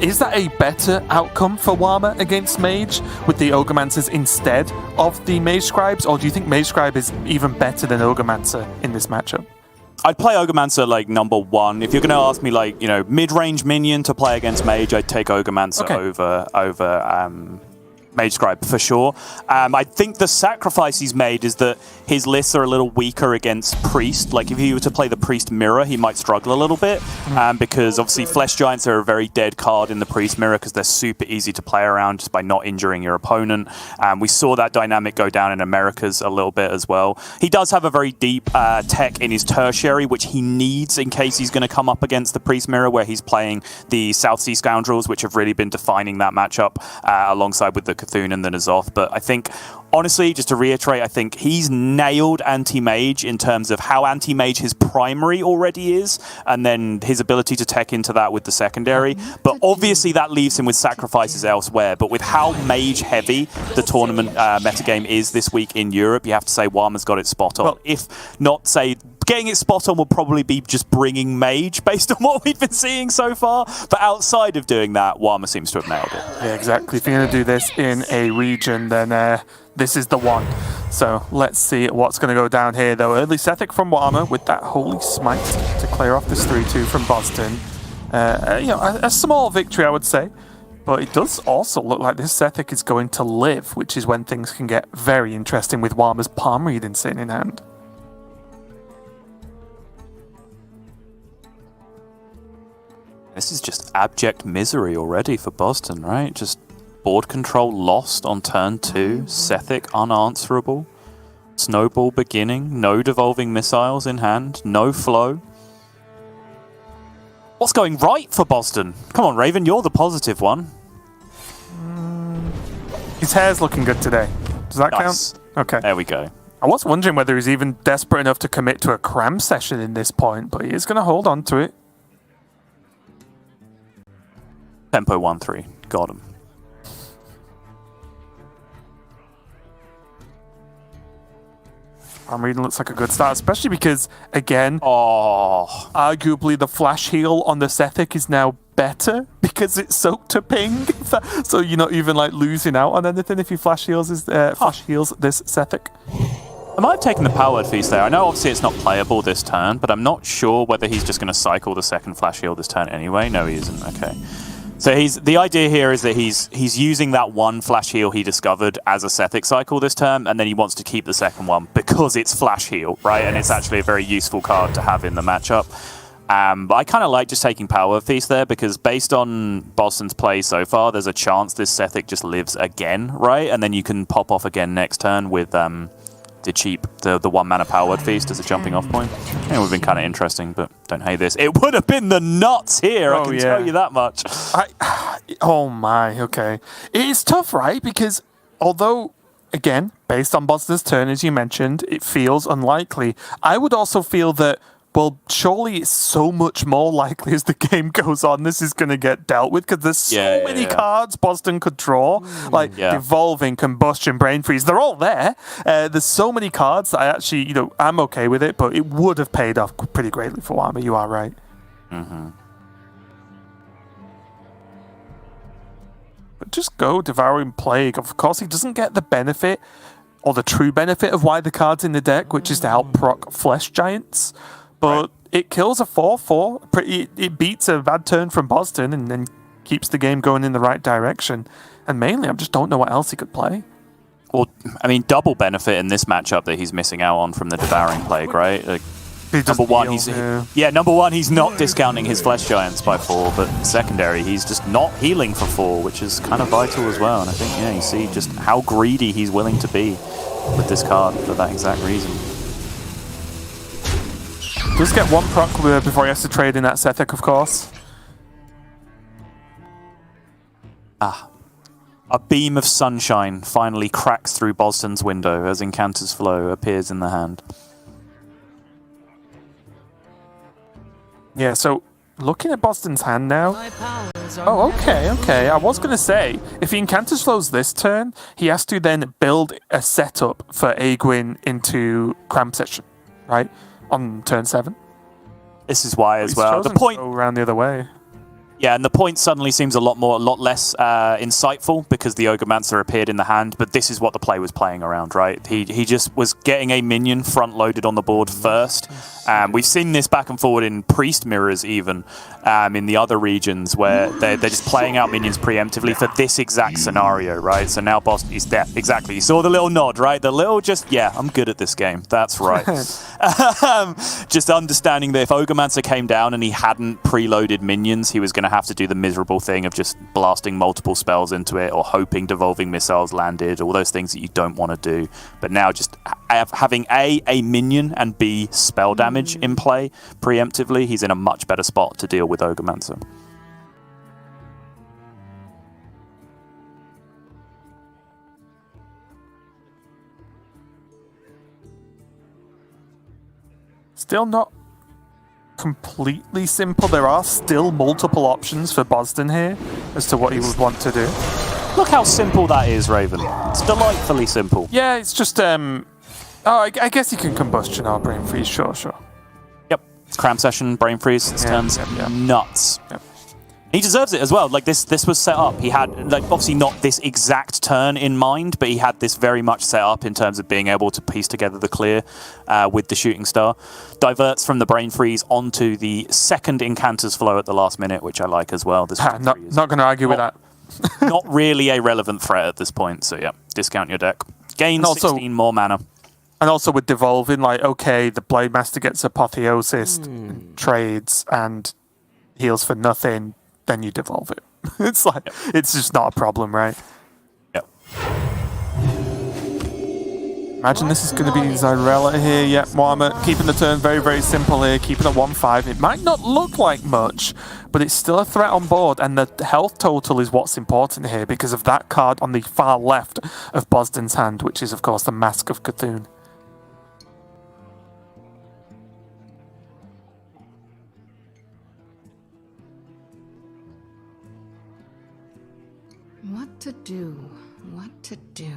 Is that a better outcome for Warma against Mage with the Ogremancers instead of the Mage Scribes, or do you think Mage Scribe is even better than Ogremancer in this matchup? I'd play Ogremancer like number one. If you're going to ask me like, you know, mid-range minion to play against Mage, I'd take Ogremancer over Mage Scribe for sure. I think the sacrifice he's made is that his lists are a little weaker against Priest. Like if he were to play the Priest Mirror, he might struggle a little bit because obviously Flesh Giants are a very dead card in the Priest Mirror because they're super easy to play around just by not injuring your opponent. We saw that dynamic go down in Americas a little bit as well. He does have a very deep tech in his Tertiary, which he needs in case he's going to come up against the Priest Mirror, where he's playing the South Sea Scoundrels, which have really been defining that matchup alongside with the Cthulhu and the N'Zoth. But I think, honestly, just to reiterate, I think he's nailed anti-mage in terms of how anti-mage his primary already is, and then his ability to tech into that with the secondary. But obviously that leaves him with sacrifices elsewhere. But with how mage-heavy the tournament metagame is this week in Europe, you have to say Warma's got it spot on. Well, if not, say, getting it spot on will probably be just bringing mage based on what we've been seeing so far. But outside of doing that, Warma seems to have nailed it. Yeah, exactly. If you're going to do this in a region, then this is the one. So let's see what's going to go down here, though. Early Sethic from Warma with that Holy Smite to clear off this 3-2 from Bozzzton. You know, a small victory, I would say. But it does also look like this Sethic is going to live, which is when things can get very interesting with Warma's Palm Reading sitting in hand. This is just abject misery already for Bozzzton, right? Just board control lost on turn 2, Sethic unanswerable, Snowball beginning, no devolving missiles in hand, no flow. What's going right for Bozzzton? Come on, Raven, you're the positive one. His hair's looking good today. Does that count? Okay. There we go. I was wondering whether he's even desperate enough to commit to a cram session in this point, but he is going to hold on to it. Tempo 1-3. Got him. I'm reading looks like a good start, especially because, again, arguably the flash heal on the Sethic is now better because it's soaked to ping. So you're not even like losing out on anything if you flash heals this Sethic. I might have taken the Power Word Feast there. I know obviously it's not playable this turn, but I'm not sure whether he's just going to cycle the second flash heal this turn anyway. No, he isn't. Okay. So the idea here is that he's using that one flash heal he discovered as a Sethic cycle this turn, and then he wants to keep the second one because it's flash heal, right? And it's actually a very useful card to have in the matchup. But I kind of like just taking Power Feast there because based on Bozzzton's play so far, there's a chance this Sethic just lives again, right? And then you can pop off again next turn with the 1 mana Power Word Feast as a jumping off point. It would have been kind of interesting, but don't hate this. It would have been the nuts here, I can tell you that much. Oh my, okay. It's tough, right? Because although, again, based on Bozzzton's turn, as you mentioned, it feels unlikely. I would also feel that, well, surely it's so much more likely as the game goes on this is going to get dealt with because there's so many cards Bozzzton could draw. Like Devolving, Combustion, Brain Freeze, they're all there. There's so many cards that I actually, I'm okay with it, but it would have paid off pretty greatly for Warma. You are right. Mm-hmm. But just go Devouring Plague. Of course, he doesn't get the benefit or the true benefit of why the card's in the deck, which is to help proc Flesh Giants. But it kills a 4-4. It beats a bad turn from Bozzzton and then keeps the game going in the right direction. And mainly, I just don't know what else he could play. Well, I mean, double benefit in this matchup that he's missing out on from the Devouring Plague, right? Like, number one, he's not discounting his Flesh Giants by 4, but secondary, he's just not healing for 4, which is kind of vital as well. And I think, you see just how greedy he's willing to be with this card for that exact reason. Just get 1 proc before he has to trade in that Sethic, of course. A beam of sunshine finally cracks through Bozzzton's window as Incanter's Flow appears in the hand. Yeah, so looking at Bozzzton's hand now. Oh, okay. I was going to say, if he Incanter's Flows this turn, he has to then build a setup for Aegwin into Cram Session, right? On turn 7. This is why as well. The point to go around the other way. Yeah, and the point suddenly seems a lot less insightful because the Ogremancer appeared in the hand, but this is what the play was playing around, right? He just was getting a minion front-loaded on the board first. We've seen this back and forward in Priest mirrors even, in the other regions where they're just playing out minions preemptively for this exact scenario, right? So now Bozzzton is there. Exactly. You saw the little nod, right? The little just, yeah, I'm good at this game. That's right. Just understanding that if Ogremancer came down and he hadn't preloaded minions, he was going to have to do the miserable thing of just blasting multiple spells into it or hoping devolving missiles landed, all those things that you don't want to do. But now just having a minion and B, spell damage in play preemptively, he's in a much better spot to deal with Ogremancer. Still not completely simple. There are still multiple options for Bozzzton here as to what he would want to do. Look how simple that is, Raven. It's delightfully simple. Yeah, it's just I guess you can combustion or brain freeze. Sure. Yep. Cram session, brain freeze. This turns nuts. Yep. He deserves it as well. Like this was set up. He had, like, obviously not this exact turn in mind, but he had this very much set up in terms of being able to piece together the clear with the shooting star. Diverts from the brain freeze onto the second incanter's flow at the last minute, which I like as well. This not going to argue with that. Not really a relevant threat at this point. So yeah, discount your deck. Gain 16 more mana. And also with devolving, like, okay, the Blade Master gets apotheosis, trades, and heals for nothing. Then you devolve it. It's like, it's just not a problem, right? Yep. Imagine this is going to be Zyrella here. Yep, Warma keeping the turn very, very simple here, keeping it 1-5. It might not look like much, but it's still a threat on board, and the health total is what's important here because of that card on the far left of Bozzdton's hand, which is, of course, the Mask of Cthulhu. What to do? What to do?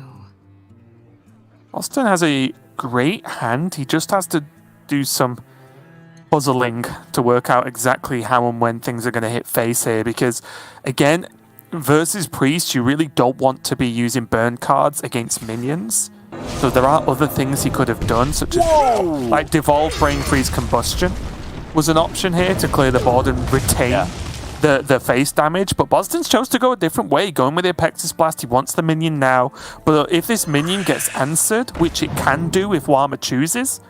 Bozzdton has a great hand. He just has to do some puzzling to work out exactly how and when things are going to hit face here. Because, again, versus Priest, you really don't want to be using burn cards against minions. So there are other things he could have done, such as like Devolve, Brain Freeze, Combustion was an option here to clear the board and retain the face damage, but Bozzdton's chose to go a different way, going with the Apexis Blast. He wants the minion now, but if this minion gets answered, which it can do if Warma chooses,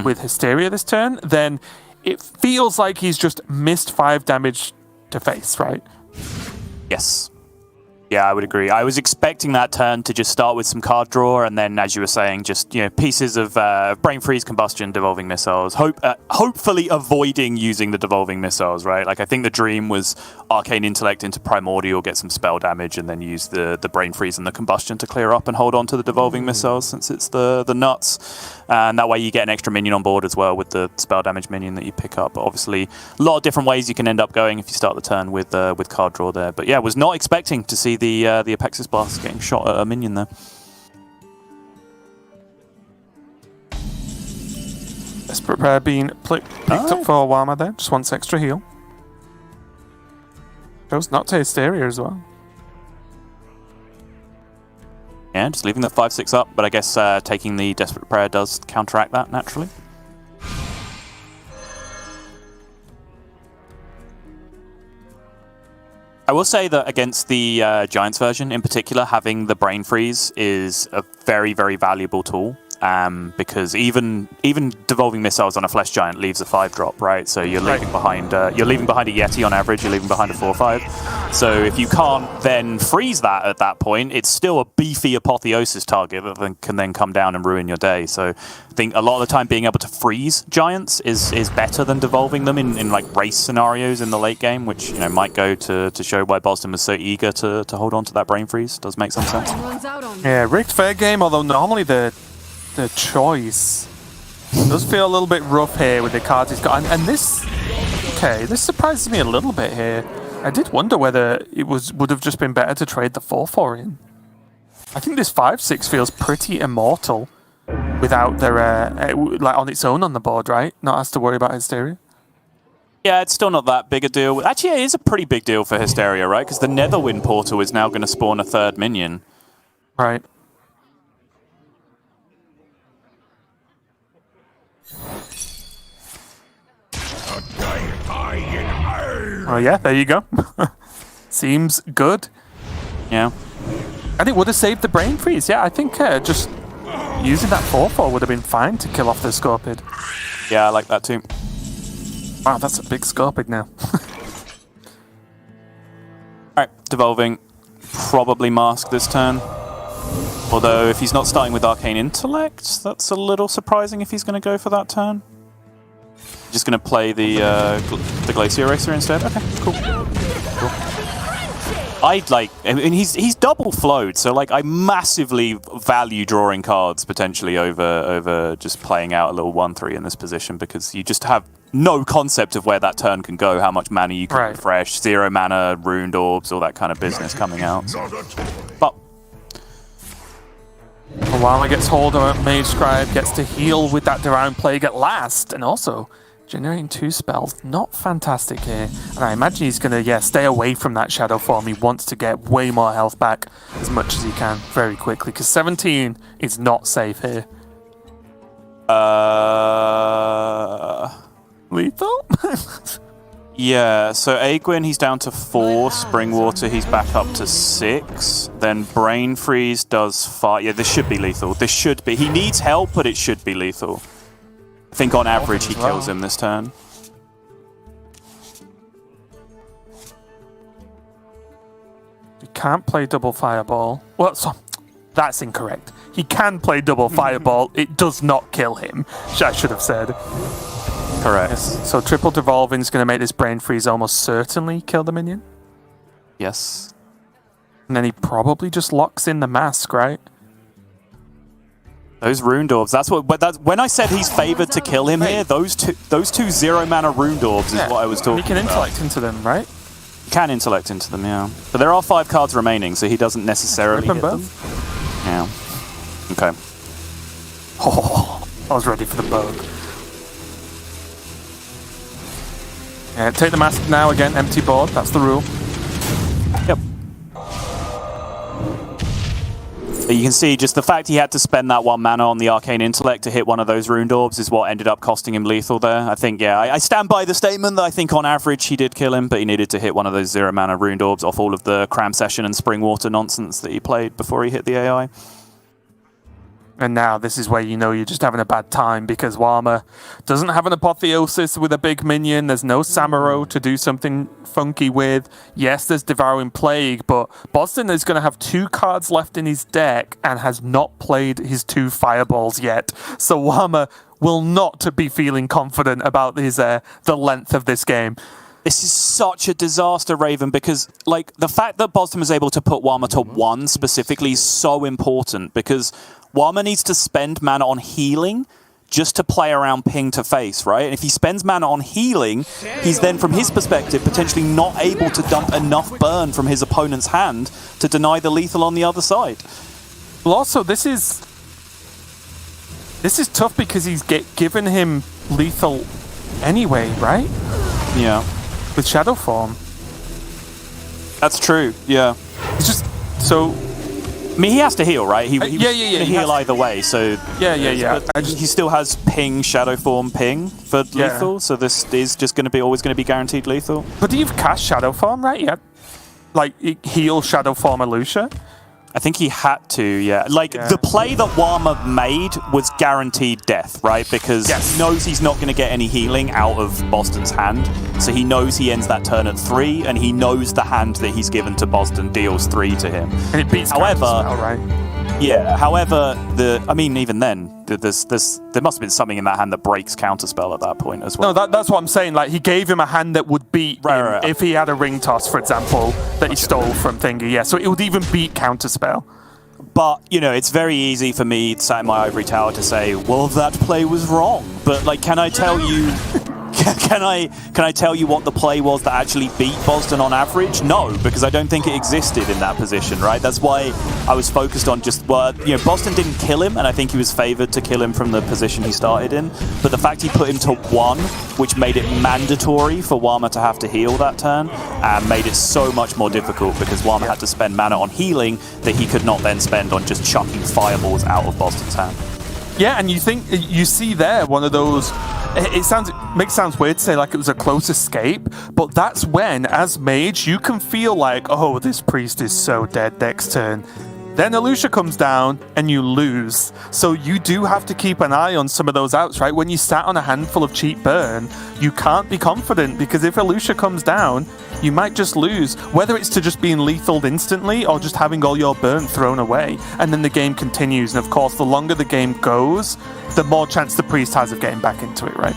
with Hysteria this turn, then it feels like he's just missed 5 damage to face, right? Yes. Yeah, I would agree. I was expecting that turn to just start with some card draw, and then, as you were saying, just pieces of brain freeze, combustion, devolving missiles. Hopefully, avoiding using the devolving missiles. Right? Like I think the dream was arcane intellect into primordial, get some spell damage, and then use the brain freeze and the combustion to clear up and hold on to the devolving missiles, since it's the nuts. And that way you get an extra minion on board as well with the spell damage minion that you pick up. But obviously, a lot of different ways you can end up going if you start the turn with card draw there. But yeah, was not expecting to see the Apexis Blast getting shot at a minion there. Desperate Prayer being picked up for Warma there. Just wants extra heal. Chose not to Hysteria as well. Yeah, just leaving the 5/6 up, but I guess taking the Desperate Prayer does counteract that naturally. I will say that against the Giants version in particular, having the Brain Freeze is a very, very valuable tool. Because even devolving missiles on a Flesh Giant leaves a 5-drop, right? So you're leaving behind a Yeti on average. You're leaving behind a 4/5. So if you can't then freeze that at that point, it's still a beefy apotheosis target that can then come down and ruin your day. So I think a lot of the time being able to freeze Giants is better than devolving them in like race scenarios in the late game, which might go to show why Bozzdton was so eager to hold on to that Brain Freeze. Does make some sense. Yeah, rigged fair game. Although normally the choice does feel a little bit rough here with the cards he's got. And this surprises me a little bit here. I did wonder whether it would have just been better to trade the 4/4 in. I think this 5/6 feels pretty immortal without their, like on its own on the board, right? Not has to worry about Hysteria. Yeah, it's still not that big a deal. Actually, it is a pretty big deal for Hysteria, right? Because the Netherwind portal is now going to spawn a third minion. Right. Oh yeah, there you go. Seems good. Yeah. And it would have saved the brain freeze. Yeah, I think just using that 4/4 would have been fine to kill off the Scorpid. Yeah, I like that too. Wow, that's a big Scorpid now. Alright, devolving. Probably Mask this turn. Although, if he's not starting with Arcane Intellect, that's a little surprising if he's going to go for that turn. Just going to play the Glacier Racer instead? Okay, cool. I mean, he's double flowed, so like I massively value drawing cards potentially over just playing out a little 1/3 in this position, because you just have no concept of where that turn can go, how much mana you can refresh, 0 mana, ruined orbs, all that kind of business coming out. But Warma gets hold of it, Mage Scribe gets to heal with that Divine Plague at last, and also generating 2 spells. Not fantastic here. And I imagine he's going to, stay away from that Shadow Form. He wants to get way more health back as much as he can very quickly, because 17 is not safe here. Lethal? Yeah, so Aegwin, he's down to 4. Springwater, he's back up to 6. Then Brain Freeze does 5. Yeah, this should be lethal. This should be. He needs help, but it should be lethal. I think on average he kills him this turn. He can't play double Fireball. Well, that's incorrect. He can play double Fireball. It does not kill him, I should have said. Correct. Yes. So triple devolving is going to make this Brain Freeze almost certainly kill the minion. Yes. And then he probably just locks in the mask, right? Those Ruined Orbs, that's when I said he's favored to kill him here, those two 0 mana Ruined Orbs is what I was talking about. He can intellect into them, right? He can intellect into them, yeah. But there are 5 cards remaining, so he doesn't necessarily hit them. Yeah. Okay. Oh, I was ready for the bug. Yeah, take the mask now again, empty board, that's the rule. Yep. But you can see just the fact he had to spend that 1 mana on the Arcane Intellect to hit one of those Ruined Orbs is what ended up costing him lethal there. I think, I stand by the statement that I think on average he did kill him, but he needed to hit one of those 0 mana Ruined Orbs off all of the Cram Session and Springwater nonsense that he played before he hit the AI. And now this is where you know you're just having a bad time, because Warma doesn't have an Apotheosis with a big minion. There's no Samuro to do something funky with. Yes, there's Devouring Plague, but Bozzzton is going to have 2 cards left in his deck and has not played his 2 Fireballs yet. So Warma will not be feeling confident about his the length of this game. This is such a disaster, Raven, because like the fact that Bozzzton was able to put Warma to 1 specifically is so important, because Warma needs to spend mana on healing just to play around ping to face, right? And if he spends mana on healing, he's then, from his perspective, potentially not able to dump enough burn from his opponent's hand to deny the lethal on the other side. Well, also, this is tough because he's given him lethal anyway, right? Yeah. With Shadow Form. That's true, yeah. It's just so... I mean, he has to heal, right? He yeah. He heal either way, so... Yeah. He still has ping, Shadow Form, ping for lethal, so this is just always going to be guaranteed lethal. But you've cast Shadow Form, right? Yeah. Like, heal Shadow Form Alusha? I think he had to, yeah. The play that Warma made was guaranteed death, right? Because he knows he's not going to get any healing out of Bozzzton's hand. So he knows he ends that turn at 3, and he knows the hand that he's given to Bozzzton deals 3 to him. And it beats Counterspell, right? Yeah, however, even then, there must have been something in that hand that breaks Counterspell at that point as well. No, that's what I'm saying. Like, he gave him a hand that would beat him if he had a Ring Toss, for example, that he stole from Thingy. Yeah, so it would even beat Counterspell. But, it's very easy for me, sat in my ivory tower, to say, well, that play was wrong. But, can I tell you... Can I tell you what the play was that actually beat Bozzzton on average? No, because I don't think it existed in that position, right? That's why I was focused on just, well, you know, Bozzzton didn't kill him, and I think he was favored to kill him from the position he started in. But the fact he put him to 1, which made it mandatory for Warma to have to heal that turn, made it so much more difficult because Warma had to spend mana on healing that he could not then spend on just chucking fireballs out of Bozzzton's hand. Yeah, and you see there one of those. It sounds weird to say like it was a close escape, but that's when, as mage, you can feel like, oh, this priest is so dead next turn. Then Alusha comes down and you lose. So you do have to keep an eye on some of those outs, right? When you sat on a handful of cheap burn, you can't be confident because if Alusha comes down, you might just lose. Whether it's to just being lethaled instantly or just having all your burn thrown away. And then the game continues. And of course, the longer the game goes, the more chance the priest has of getting back into it, right?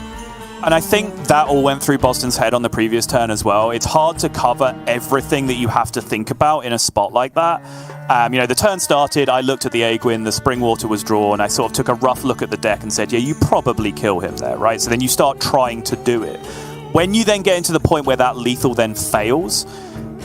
And I think that all went through Bozzzton's head on the previous turn as well. It's hard to cover everything that you have to think about in a spot like that. You know, the turn started, I looked at the Aegwin, the Springwater was drawn, I sort of took a rough look at the deck and said, yeah, you probably kill him there, right? So then you start trying to do it. When you then get into the point where that lethal then fails,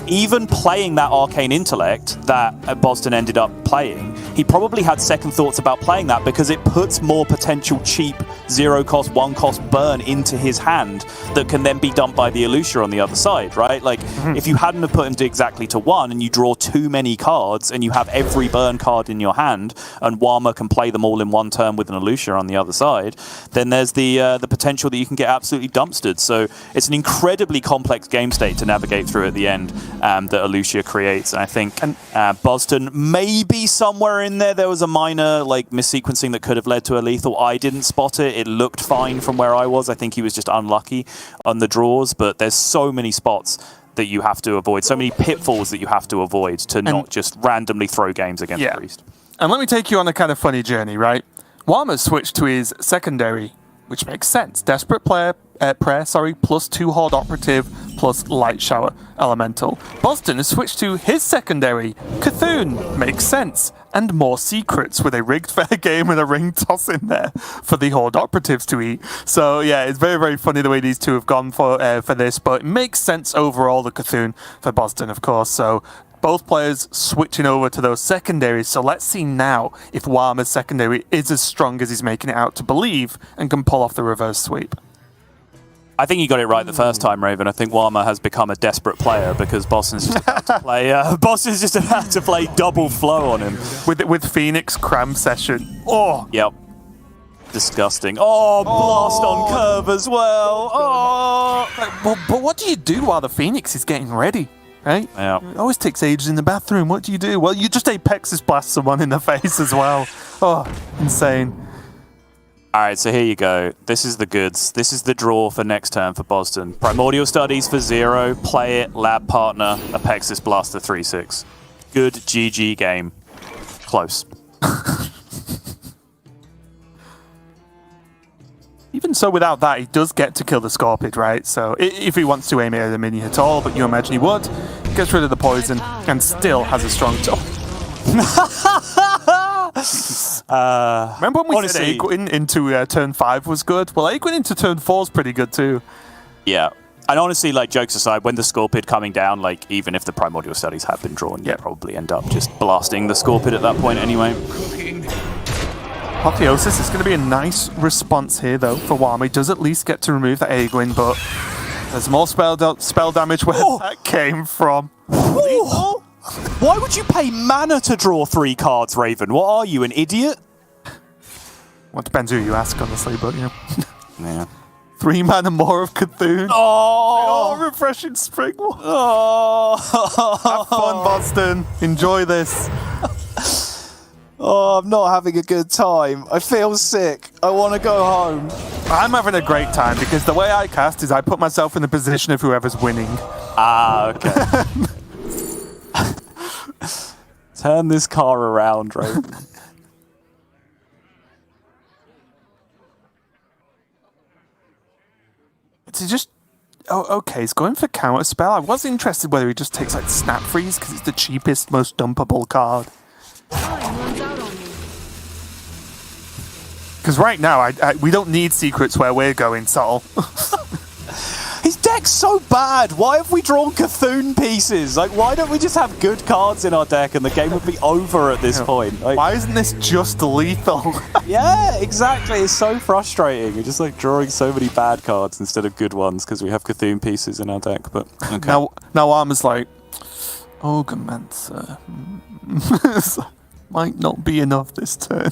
even playing that Arcane Intellect that Bozzzton ended up playing, he probably had second thoughts about playing that because it puts more potential cheap 0-cost, 1-cost burn into his hand that can then be dumped by the Alusha on the other side, right? Like, if you hadn't have put him exactly to 1 and you draw too many cards and you have every burn card in your hand and Warma can play them all in one turn with an Alusha on the other side, then there's the potential that you can get absolutely dumpstered. So it's an incredibly complex game state to navigate through at the end that Alusha creates. And I think Bozzzton, maybe somewhere in there was a minor like missequencing that could have led to a lethal. I didn't spot it. It looked fine from where I was. I think he was just unlucky on the draws, but there's so many spots that you have to avoid, so many pitfalls that you have to avoid to not just randomly throw games against Priest. And let me take you on a kind of funny journey, right? Warma switched to his secondary, which makes sense. Desperate Prayer, plus 2 Horde Operative, plus Light Shower Elemental. Bozzzton has switched to his secondary, Cthulhu, makes sense. And more secrets with a rigged fair game and a ring toss in there for the Horde Operatives to eat. So yeah, it's very, very funny the way these two have gone for this, but it makes sense overall, the Cthulhu for Bozzzton, of course. So both players switching over to those secondaries. So let's see now if Warma's secondary is as strong as he's making it out to believe and can pull off the reverse sweep. I think you got it right the first time, Raven. I think Warma has become a desperate player because Bozzzton's just about to play. Bozzzton's just about to play double flow on him with Phoenix Cram Session. Oh, yep, disgusting. Oh, blast on curve as well. Oh, but what do you do while the Phoenix is getting ready? Right? Yeah. It always takes ages in the bathroom. What do you do? Well, you just Apexis blast someone in the face as well. Oh, insane. All right, so here you go. This is the goods. This is the draw for next turn for Bozzzton. Primordial Studies for 0. Play it. Lab partner. Apexis Blaster 3/6. Good GG game. Close. Even so, without that, he does get to kill the Scorpid, right? So if he wants to aim it at a minion at all, but you imagine he would, gets rid of the poison and still has a strong top. Remember when we said Aegwin into turn 5 was good? Well, Aegwin into turn 4 is pretty good too. Yeah. And honestly, like, jokes aside, when the Scorpid coming down, like, even if the Primordial Studies have been drawn, you probably end up just blasting the Scorpid at that point anyway. Apotheosis is going to be a nice response here, though, for Warma. He does at least get to remove the Aegwin, but there's more spell damage where that came from. Why would you pay mana to draw 3 cards, Raven? What are you, an idiot? Well, it depends who you ask, honestly, but yeah. Yeah. 3 mana more of Cthulhu. Oh, refreshing spring. Oh. Have fun, Bozzzton. Enjoy this. Oh, I'm not having a good time. I feel sick. I want to go home. I'm having a great time because the way I cast is I put myself in the position of whoever's winning. Ah, okay. Turn this car around, Raven. It's just... Oh, okay, he's going for counter spell. I was interested whether he just takes like Snap Freeze because it's the cheapest, most dumpable card. Because right now, we don't need secrets where we're going, Sol. deck's so bad. Why have we drawn Cthulhu pieces? Like, why don't we just have good cards in our deck and the game would be over at this point? Like, why isn't this just lethal? yeah, exactly. It's so frustrating. We're just like drawing so many bad cards instead of good ones because we have Cthulhu pieces in our deck. But okay. Now Arma's like, Ogremancer might not be enough this turn.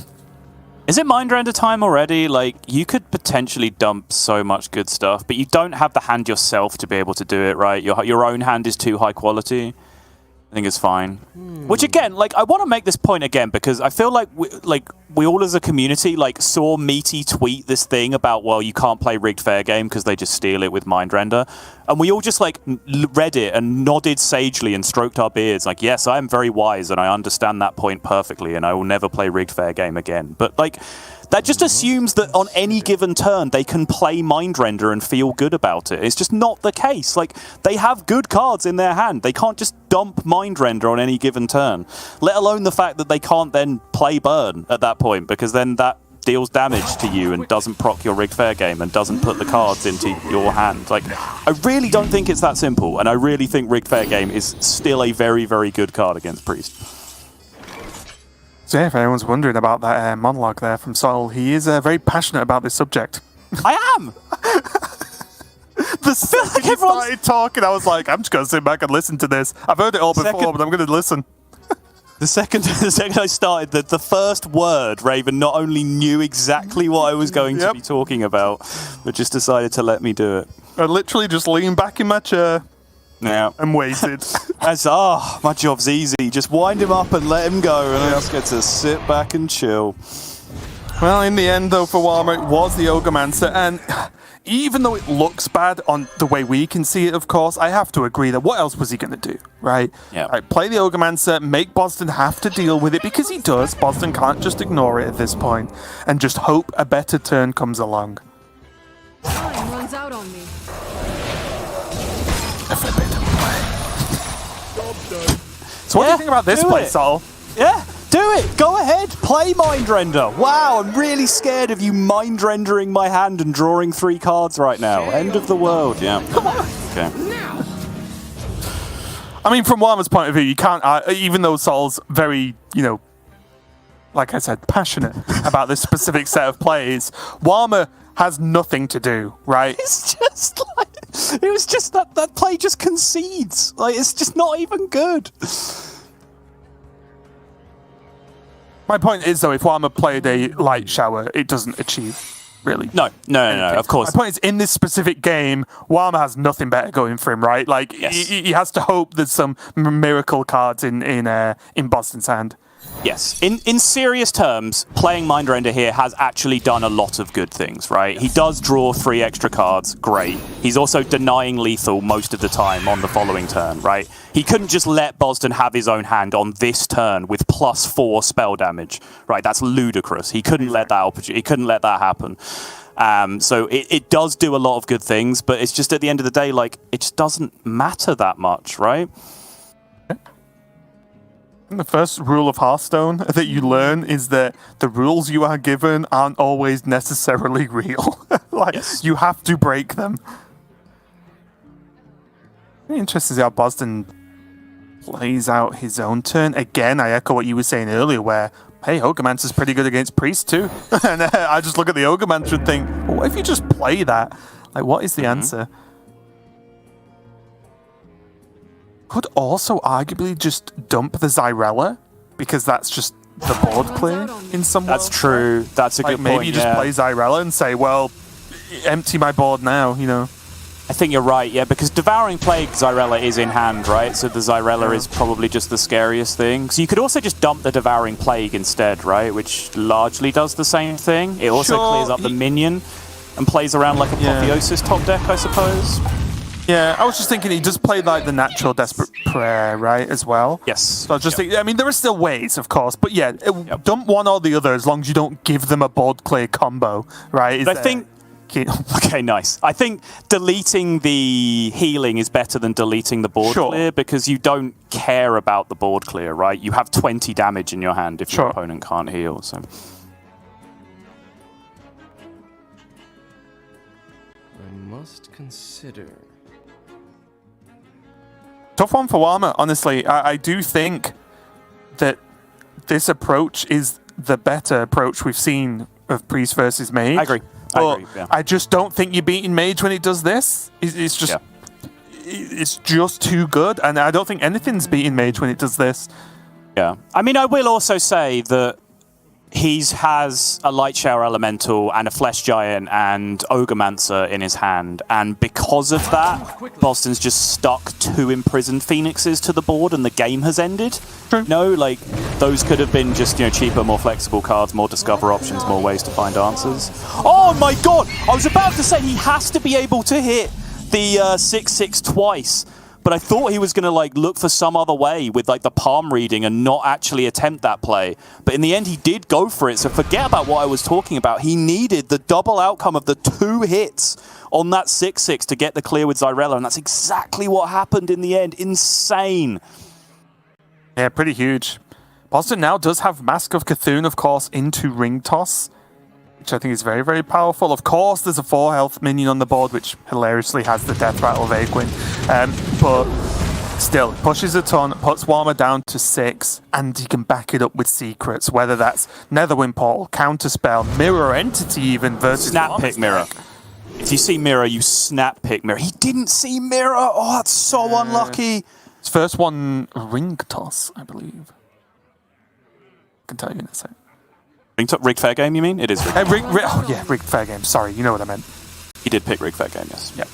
Is it Mind Render time already? Like, you could potentially dump so much good stuff, but you don't have the hand yourself to be able to do it, right? Your own hand is too high quality. I think it's fine. Which again, like, I want to make this point again because I feel like we all as a community like saw Meaty tweet this thing about, well, you can't play rigged fair game because they just steal it with Mind Render, and we all just like read it and nodded sagely and stroked our beards like, yes, I am very wise and I understand that point perfectly and I will never play rigged fair game again. But like, that just assumes that on any given turn they can play Mind Render and feel good about it. It's just not the case. Like, they have good cards in their hand. They can't just dump Mind Render on any given turn. Let alone the fact that they can't then play Burn at that point, because then that deals damage to you and doesn't proc your rigged fair game and doesn't put the cards into your hand. Like, I really don't think it's that simple, and I really think rigged fair game is still a very, very good card against Priest. So yeah, if anyone's wondering about that monologue there from Sol, he is very passionate about this subject. I am! The second he started talking, I was like, I'm just going to sit back and listen to this. I've heard it all before, but I'm going to listen. The second I started, the first word, Raven not only knew exactly what I was going to be talking about, but just decided to let me do it. I literally just leaned back in my chair. Yeah. And waited. My job's easy. Just wind him up and let him go, and I just get to sit back and chill. Well, in the end, though, for Warma, it was the Ogremancer, and even though it looks bad on the way we can see it, of course, I have to agree that what else was he going to do, right? Yeah. Right, play the Ogremancer, make Bozzzton have to deal with it, because he does. Bozzzton can't just ignore it at this point, and just hope a better turn comes along. Time runs out on me. So what do you think about this play, Sol? Yeah, do it. Go ahead. Play Mind Render. Wow, I'm really scared of you Mind Rendering my hand and drawing 3 cards right now. End of the world. Yeah. Come on. Okay. I mean, from Warma's point of view, you can't, even though Sol's very, like I said, passionate about this specific set of plays, Warma has nothing to do, right? It's just like, it was just that play just concedes. Like, it's just not even good. My point is, though, if Warma played a light shower, it doesn't achieve, really. No, of course. My point is, in this specific game, Warma has nothing better going for him, right? Like, he has to hope there's some miracle cards in Bozzzton's hand. Yes. In serious terms, playing Mind Render here has actually done a lot of good things, right? Yes. He does draw 3 extra cards, great. He's also denying lethal most of the time on the following turn, right? He couldn't just let Bozzzton have his own hand on this turn with +4 spell damage, right? That's ludicrous. He couldn't let that opportunity. He couldn't let that happen. So it does do a lot of good things, but it's just at the end of the day, like, it just doesn't matter that much, right? The first rule of Hearthstone that you learn is that the rules you are given aren't always necessarily real. You have to break them. Interesting to see how Bozzzton plays out his own turn. Again, I echo what you were saying earlier, where, hey, Ogremancer's pretty good against Priest too. And I just look at the Ogremancer and think, well, what if you just play that? Like, what is the answer? Could also arguably just dump the Zyrella, because that's just the board clear in some way. That's true. That's a good point. Maybe you just play Zyrella and say, well, empty my board now, I think you're right, yeah, because Devouring Plague Zyrella is in hand, right? So the Zyrella is probably just the scariest thing. So you could also just dump the Devouring Plague instead, right? Which largely does the same thing. It also clears up the minion and plays around like Apotheosis top deck, I suppose. Yeah, I was just thinking he does play like the natural Desperate Prayer, right, as well. Yes. So I was just thinking, I mean, there are still ways, of course, but yeah, dump one or the other as long as you don't give them a board clear combo, right? But I think... Okay, nice. I think deleting the healing is better than deleting the board clear, because you don't care about the board clear, right? You have 20 damage in your hand if your opponent can't heal, so... I must consider... Tough one for Warma, honestly. I do think that this approach is the better approach we've seen of Priest versus Mage. I agree. I just don't think you're beating Mage when it does this. It's just... Yeah. It's just too good, and I don't think anything's beating Mage when it does this. Yeah. I mean, I will also say that he has a Light Shower Elemental and a Flesh Giant and Ogremancer in his hand, and because of that, Bozzzton's just stuck 2 imprisoned Phoenixes to the board, and the game has ended. True. No, like, those could have been just, cheaper, more flexible cards, more discover options, more ways to find answers. Oh my god! I was about to say he has to be able to hit the 6/6 twice, but I thought he was going to look for some other way with the palm reading and not actually attempt that play. But in the end, he did go for it. So forget about what I was talking about. He needed the double outcome of the 2 hits on that 6/6 to get the clear with Xyrella, and that's exactly what happened in the end. Insane. Yeah, pretty huge. Bozzzton now does have Mask of Cthulhu, of course, into Ring Toss, which I think is very, very powerful. Of course, there's a 4 health minion on the board, which hilariously has the Death Rattle of Aegwynn. But still, pushes a ton, puts Warma down to 6, and he can back it up with secrets, whether that's Netherwind Portal, Counterspell, Mirror Entity even, versus Snap Warma's pick Mirror. deck. If you see Mirror, you snap pick Mirror. He didn't see Mirror. Oh, that's so unlucky. His first one, Ring Toss, I believe. I can tell you in a second. Rig Fair Game, you mean? It is Rig. Oh yeah, Rigged Fair Game. Sorry, you know what I meant. He did pick Rig Fair Game, yes. Yep.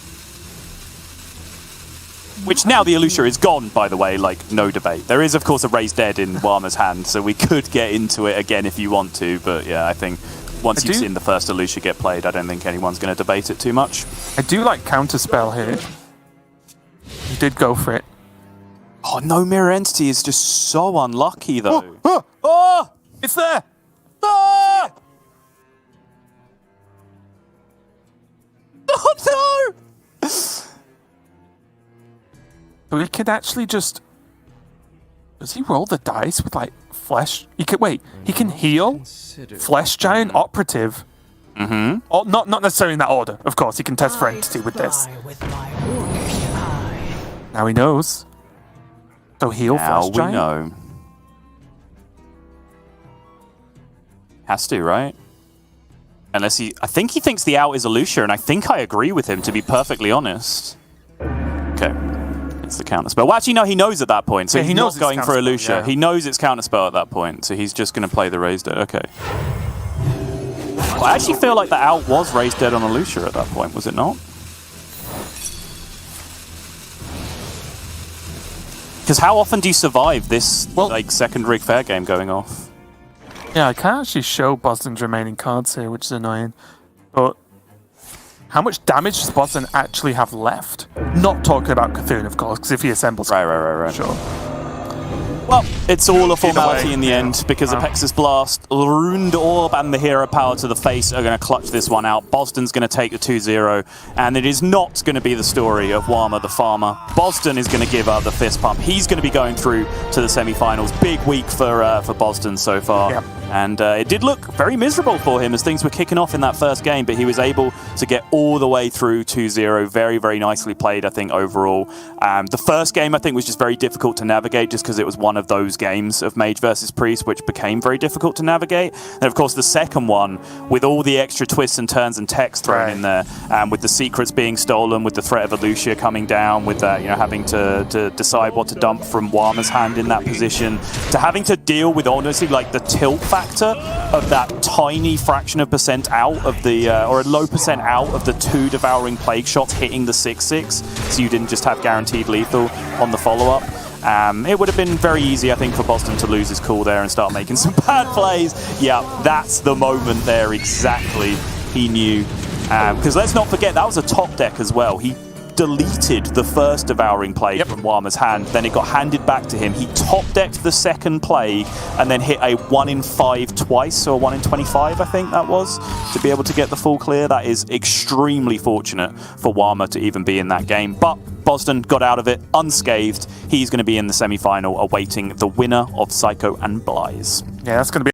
Which now the Elutia is gone, by the way, no debate. There is, of course, a Raised Dead in Warma's hand, so we could get into it again if you want to, but yeah, I think once you've seen the first Elutia get played, I don't think anyone's going to debate it too much. I do like Counterspell here. He did go for it. Oh, no Mirror Entity is just so unlucky, though. Oh! It's there! Ah! Oh no! So he could actually just... Does he roll the dice with flesh? He can heal, Flesh Giant, Operative. Mm-hmm. Or not necessarily in that order. Of course, he can test for Entity with this. Now he knows. So heal Flesh Giant. Now we know. Has to, right? Unless I think he thinks the out is Elutia, and I think I agree with him, to be perfectly honest. Okay. It's the counterspell. Well, actually, no, he knows at that point, so he's not going for Elutia. Yeah. He knows it's counterspell at that point, so he's just going to play the Raised Dead. Okay. Well, I actually feel like the out was Raised Dead on Elutia at that point, was it not? Because how often do you survive this second Rig Fair game going off? Yeah, I can't actually show Bozzzton's remaining cards here, which is annoying. But how much damage does Bozzzton actually have left? Not talking about Cthulhu, of course, because if he assembles... Right. Sure. Well, it's all a formality in the end, because Apexis Blast, Ruined Orb, and the Hero Power to the face are going to clutch this one out. Bozzzton's going to take the 2-0, and it is not going to be the story of Warma the Farmer. Bozzzton is going to give the fist pump. He's going to be going through to the semi-finals. Big week for Bozzzton so far. Yep. And it did look very miserable for him as things were kicking off in that first game, but he was able to get all the way through 2-0. Very, very nicely played, I think, overall. The first game, I think, was just very difficult to navigate just because it was one of those games of Mage versus Priest, which became very difficult to navigate. And, of course, the second one, with all the extra twists and turns and text thrown in there, with the secrets being stolen, with the threat of Elutia coming down, with having to decide what to dump from Warma's hand in that position, to having to deal with, honestly, the tilt factor of that tiny fraction of percent out of the, or a low percent out of the 2 Devouring Plague shots hitting the 6/6, so you didn't just have guaranteed lethal on the follow-up. It would have been very easy, I think, for Bozzzton to lose his cool there and start making some bad plays. Yeah, that's the moment there exactly. He knew. Because let's not forget, that was a top deck as well. He deleted the first Devouring Plague from Warma's hand, then it got handed back to him. He top-decked the second Plague and then hit a 1 in 5 twice, or 1 in 25, I think that was, to be able to get the full clear. That is extremely fortunate for Warma to even be in that game. But Bozzzton got out of it unscathed. He's going to be in the semi-final awaiting the winner of Psycho and Blaze. Yeah, that's going to be